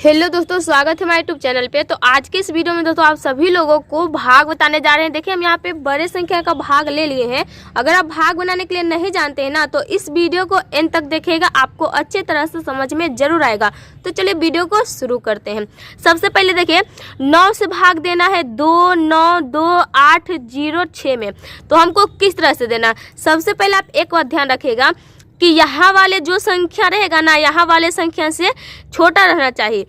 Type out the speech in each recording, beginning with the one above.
Hello दोस्तों, स्वागत है हमारे यूट्यूब चैनल पे। तो आज के इस वीडियो में दोस्तों आप सभी लोगों को भाग बताने जा रहे हैं। देखिए, हम यहाँ पे बड़े संख्या का भाग ले लिए हैं। अगर आप भाग बनाने के लिए नहीं जानते हैं ना, तो इस वीडियो को एंड तक देखिएगा, आपको अच्छे तरह से समझ में जरूर आएगा। तो चलिए वीडियो को शुरू करते हैं। सबसे पहले देखिए, 9 से भाग देना है 2, 9, 2, 8, 0, 6 में। तो हमको किस तरह से देना, सबसे पहले आप एक बात ध्यान रखिएगा कि यहाँ वाले जो संख्या रहेगा ना, यहाँ वाले संख्या से छोटा रहना चाहिए।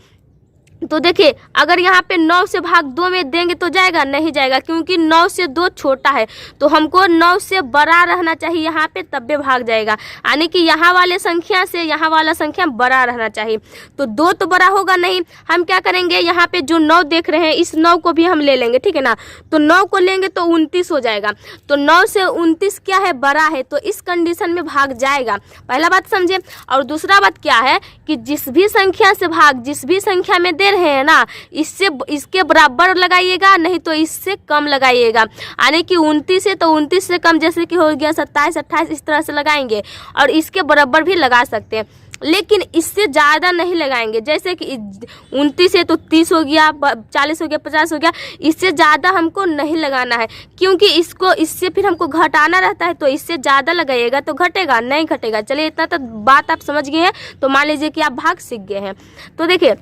तो देखिए, अगर यहाँ पे 9 से भाग 2 में देंगे तो जाएगा, नहीं जाएगा, क्योंकि 9 से 2 छोटा है। तो हमको 9 से बड़ा रहना चाहिए यहाँ पे, तब भी भाग जाएगा। यानी कि यहाँ वाले संख्या से यहाँ वाला संख्या बड़ा रहना चाहिए। तो 2 तो बड़ा होगा नहीं, हम क्या करेंगे, यहाँ पे जो 9 देख रहे हैं, इस 9 को भी हम ले लेंगे, ठीक है ना। तो 9 को लेंगे तो 29 हो जाएगा। तो 9 से 29 क्या है, बड़ा है, तो इस कंडीशन में भाग जाएगा। पहला बात समझे। और दूसरा बात क्या है कि जिस भी संख्या से भाग, जिस भी संख्या में दे रहे हैं ना, इससे इसके बराबर लगाइएगा, नहीं तो इससे कम लगाइएगा। यानी कि 29 है तो 29 से कम, जैसे कि हो गया 27, 28, इस तरह से लगाएंगे। और इसके बराबर भी लगा सकते हैं, लेकिन इससे ज़्यादा नहीं लगाएंगे। जैसे कि 29 है तो 30 हो गया, 40 हो गया, 50 हो गया, इससे ज़्यादा हमको नहीं लगाना है, क्योंकि इससे फिर हमको घटाना रहता है। तो इससे ज़्यादा लगाइएगा तो घटेगा, नहीं घटेगा। चलिए, इतना तो बात आप समझ गए हैं। तो मान लीजिए कि आप भाग सीख गए हैं। तो देखिए,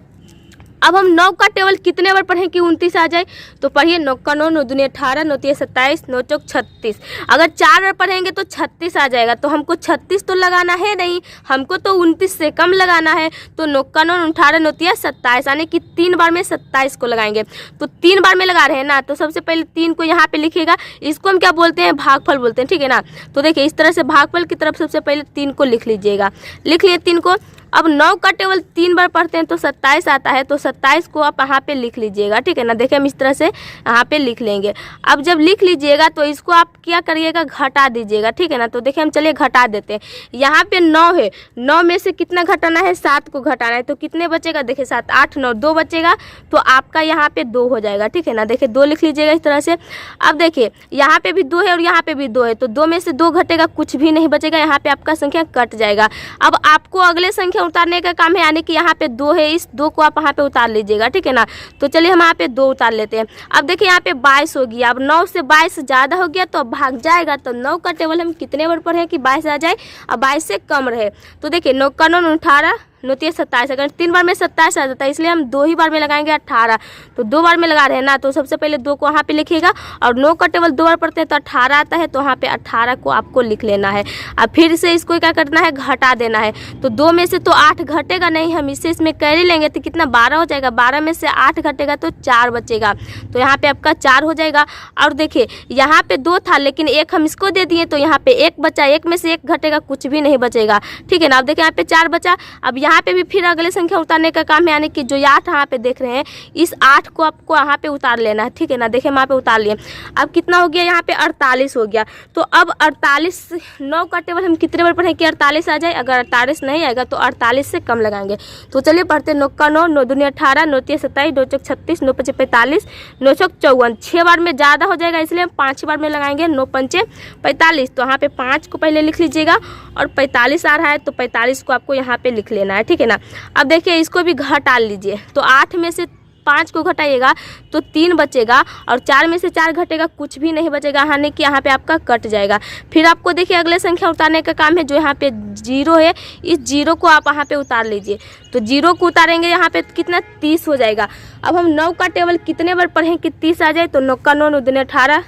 अब हम 9 का टेबल कितने बार पढ़ें कि 29 आ जाए। तो पढ़िए, 9 का 9, 9 दूनी 18, 9 तिया 27, 9 चौक 36। अगर 4 बार पढ़ेंगे तो 36 आ जाएगा। तो हमको 36 तो लगाना है नहीं, हमको तो 29 से कम लगाना है। तो 9 का 9, 18, 9 तिया 27, यानी कि 3 बार में 27 को लगाएंगे। तो 3 बार में लगा रहे हैं ना, तो सबसे पहले 3 को यहाँ पे लिखिएगा। इसको हम क्या बोलते हैं, भागफल बोलते हैं, ठीक है ना। तो देखिए, इस तरह से भागफल की तरफ सबसे पहले 3 को लिख लीजिएगा। लिख लिए 3 को। अब 9 का टेबल 3 बार पढ़ते हैं तो 27 आता है। तो 27 को आप यहाँ पे लिख लीजिएगा, ठीक है ना। देखिए, हम इस तरह से यहाँ पे लिख लेंगे। अब जब लिख लीजिएगा तो इसको आप क्या करिएगा, घटा दीजिएगा, ठीक है ना। तो देखिए, हम चलिए घटा देते हैं। यहाँ पे 9 है, 9 में से कितना घटाना है, 7 को घटाना है। तो कितने बचेगा, देखिए 7, 8, 9, 2 बचेगा। तो आपका यहाँ पे 2 हो जाएगा, ठीक है ना। देखिए, 2 लिख लीजिएगा इस तरह से। अब देखिए, यहाँ पे भी 2 है और यहाँ पे भी 2 है। तो 2 में से 2 घटेगा, कुछ भी नहीं बचेगा, यहाँ पे आपका संख्या कट जाएगा। अब आपको अगले संख्या उतारने का काम है, यानी कि यहाँ पे 2 है, इस 2 को आप यहाँ पे उतार लीजिएगा, ठीक है ना। तो चलिए, हम यहाँ पे 2 उतार लेते हैं। अब देखिए, यहाँ पे 22 हो गया। अब 9 से 22 ज़्यादा हो गया तो अब भाग जाएगा। तो 9 का टेबल हम कितने बार पढ़े कि 22 आ जाए और 22 से कम रहे। तो देखिए, 9 का 9, 18, 9 तिया 27। अगर 3 बार में 27 आ जाता है, इसलिए हम 2 ही बार में लगाएंगे 18। तो 2 बार में लगा रहे हैं ना, तो सबसे पहले 2 को यहाँ पे लिखिएगा। और 9 का टेबल 2 बार पढ़ते हैं तो 18 आता है। तो यहाँ पे 18 को आपको लिख लेना है। अब फिर से इसको क्या करना है, घटा देना है। तो 2 में से तो 8 घटेगा नहीं, हम इसमें कैरी लेंगे तो कितना, 12 हो जाएगा। 12 में से 8 घटेगा तो 4 बचेगा। तो यहाँ पे आपका 4 हो जाएगा। और देखिए, यहाँ पे 2 था, लेकिन 1 हम इसको दे दिए, तो यहाँ पे 1 बचा। 1 में से 1 घटेगा, कुछ भी नहीं बचेगा, ठीक है ना। अब देखिए, यहाँ पे 4 बचा। अब यहाँ पे भी फिर अगले संख्या उतारने का काम है, यानी कि जो 8 यहाँ पे देख रहे हैं, इस 8 को आपको यहाँ पे उतार लेना है, ठीक है ना। देखिए, हम यहाँ पे उतार लिए। अब कितना हो गया, यहाँ पे 48 हो गया। तो अब 48, 9 का टेबल हम कितने बार पढ़ें कि 48 आ जाए। अगर 48 नहीं आएगा तो 48 से कम लगाएंगे। तो चलिए पढ़ते, 9 का 9, 9 दूनी 18, 9 तिया 27, 9 चौक 36, 9 पचे 45, 9 चौक 54। 6 बार में ज़्यादा हो जाएगा, इसलिए हम 5 बार में लगाएंगे। 9 पंचे 45। तो यहाँ पे 5 को पहले लिख लीजिएगा और 45 आ रहा है, तो 45 को आपको यहाँ पे लिख लेना है, ठीक है ना। अब देखिए, इसको भी घटा लीजिए। तो 8 में से 5 को घटाइएगा तो 3 बचेगा। और 4 में से 4 घटेगा, कुछ भी नहीं बचेगा, यानी कि यहाँ पे आपका कट जाएगा। फिर आपको देखिए, अगले संख्या उतारने का काम है। जो यहाँ पे 0 है, इस 0 को आप यहाँ पे उतार लीजिए। तो 0 को उतारेंगे, यहाँ पे कितना, 30 हो जाएगा। अब हम 9 का टेबल कितने बार पढ़ें कि 30 आ जाए। तो 9 का 9, 9 दूनी 18,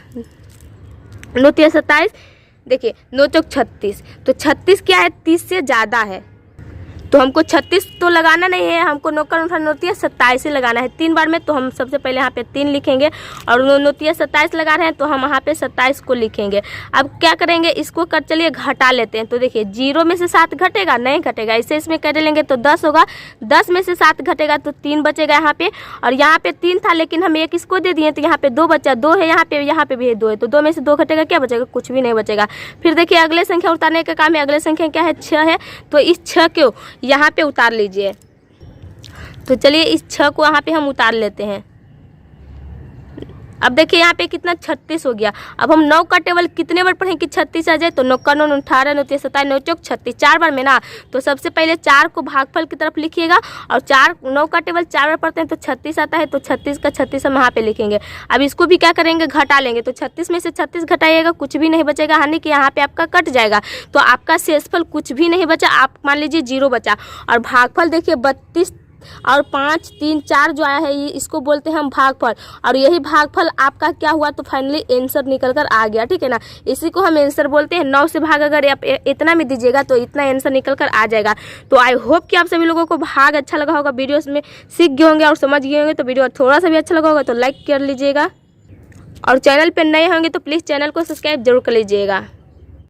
9 तिया 27। देखिए, 9 चौक 36। तो 36 क्या है, 30 से ज़्यादा है। तो हमको 36 तो लगाना नहीं है, हमको 9 का 9 तिया 27 ही लगाना है 3 बार में। तो हम सबसे पहले यहाँ पे 3 लिखेंगे। और 9 तिया 27 लगा रहे हैं, तो हम यहाँ पे 27 को लिखेंगे। अब क्या करेंगे, इसको कर चलिए घटा लेते हैं। तो देखिए, 0 में से 7 घटेगा, नहीं घटेगा, इसे इसमें कर लेंगे तो 10 होगा। 10 में से 7 घटेगा तो 3 बचेगा यहाँ पे। और यहाँ पे 3 था, लेकिन हम 1 इसको दे दिए, तो यहाँ पे 2 बचा। 2 है यहाँ पे भी है 2 है। तो 2 में से 2 घटेगा, क्या बचेगा, कुछ भी नहीं बचेगा। फिर देखिए, अगले संख्या उतारने का काम है। अगले संख्या क्या है, 6 है। तो इस 6 को यहाँ पे उतार लीजिए। तो चलिए, इस 6 को यहाँ पे हम उतार लेते हैं। अब देखिए यहाँ पे कितना 36 हो गया। अब हम 9 का टेबल कितने बार पढ़ें कि 36 आ जाए, तो 9 का 9 18 9 27 9 चौक 36, 4 बार में ना। तो सबसे पहले 4 को भागफल की तरफ लिखिएगा और 9 का टेबल 4 बार पढ़ते हैं तो 36 आता है, तो 36 का 36 हम यहाँ पे लिखेंगे। अब इसको भी क्या करेंगे, घटा लेंगे। तो 36 में से 36 घटाइएगा, कुछ भी नहीं बचेगा, यानी कि यहाँ पे आपका कट जाएगा। तो आपका शेषफल कुछ भी नहीं बचा, आप मान लीजिए 0 बचा। और भागफल देखिए 32 और 5 3 4 जो आया है इसको बोलते हैं हम भागफल। और यही भागफल आपका क्या हुआ, तो फाइनली आंसर निकल कर आ गया, ठीक है ना। इसी को हम आंसर बोलते हैं। 9 से भाग अगर आप इतना में दीजिएगा तो इतना आंसर निकल कर आ जाएगा। तो आई होप कि आप सभी लोगों को भाग अच्छा लगा होगा, वीडियोस में सीख गए होंगे और समझ गए होंगे। तो वीडियो थोड़ा सा भी अच्छा लगा होगा तो लाइक कर लीजिएगा और चैनल पर नए होंगे तो प्लीज़ चैनल को सब्सक्राइब जरूर कर लीजिएगा।